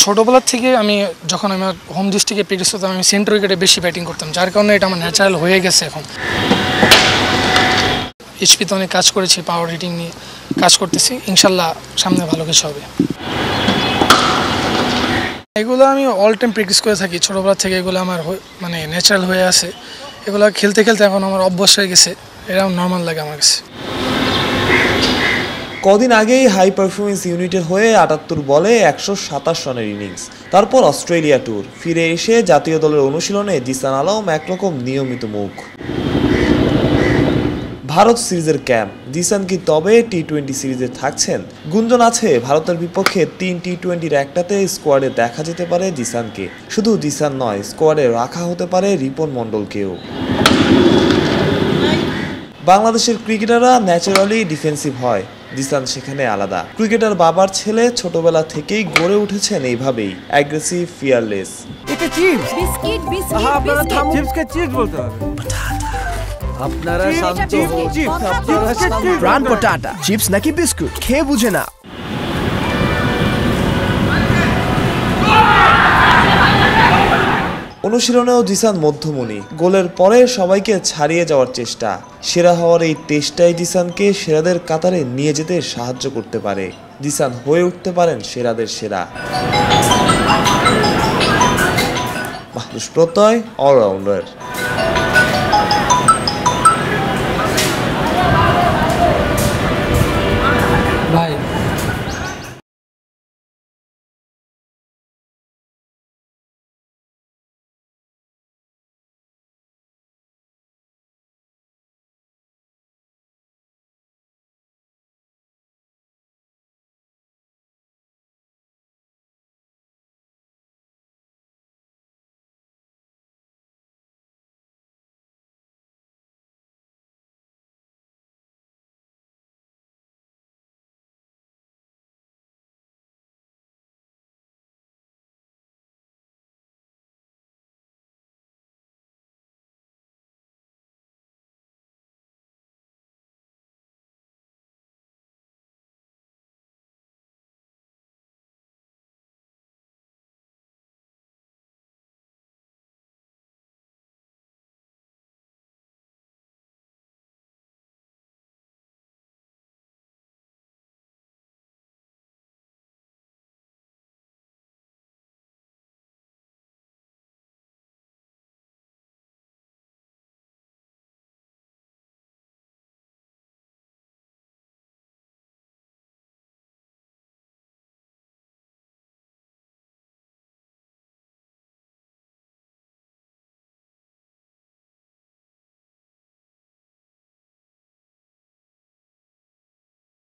ছোটোবেলার থেকে আমি যখন আমার হোম ডিস্ট্রিক্টে প্র্যাকটিস করতাম আমি সেন্টার উইকেটে বেশি ব্যাটিং করতাম, যার কারণে এটা আমার ন্যাচারাল হয়ে গেছে। এখন এইচপিতে অনেক কাজ করেছি, পাওয়ার হিটিং নিয়ে কাজ করতেছি, ইনশাল্লাহ সামনে ভালো কিছু হবে। এগুলো আমি অল টাইম প্র্যাকটিস করে থাকি ছোটোবেলা থেকে, এগুলো আমার মানে ন্যাচারাল হয়ে আছে। এগুলো খেলতে খেলতে এখন আমার অভ্যাস হয়ে গেছে, এরকম নর্মাল লাগে আমার কাছে। কদিন আগেই হাই পারফরমেন্স ইউনিটের হয়ে ৭৮ বলে ১২৭ রানের ইনিংস, তারপর অস্ট্রেলিয়া ট্যুর, ফিরে এসে জাতীয় দলের অনুশীলনে জিসান আলম একরকম নিয়মিত মুখ। ভারত সিরিজের ক্যাম্প, জিসান কি তবে টি-20 সিরিজে থাকছেন? গুঞ্জন আছে ভারতের বিপক্ষে ৩ টি-20-র একটাতে স্কোয়াডে দেখা যেতে পারে জিসানকে। শুধু জিসান নয়, স্কোয়াডে রাখা হতে পারে রিপন মণ্ডলকেও। বাংলাদেশের ক্রিকেটাররা ন্যাচারালি ডিফেন্সিভ হয়, জিসান সেখানে আলাদা। ক্রিকেটার বাবার ছেলে, ছোটবেলা থেকেই গড়ে উঠেছেন এইভাবেই, অ্যাগ্রেসিভ, ফিয়ারলেস। এটা চিপস বিস্কিট বিস্কিট আপনারা থামুন, চিপসকে চিপস বলতে হবে। আপনারা শান্ত হন, চিপস আপনারা শান্ত। ব্রান্ড পটাটা চিপস নাকি বিস্কুট খেয়ে বুঝে না। অনুশীলনেও জিসান মধ্যমণি, গোলের পরে সবাইকে ছাড়িয়ে যাওয়ার চেষ্টা। সেরা হওয়ার এই টেস্টটাই জিসানকে সেরাদের কাতারে নিয়ে যেতে সাহায্য করতে পারে। জিসান হয়ে উঠতে পারেন সেরাদের সেরা। মাহরুষ প্রত্যয়, অলরাউন্ডার।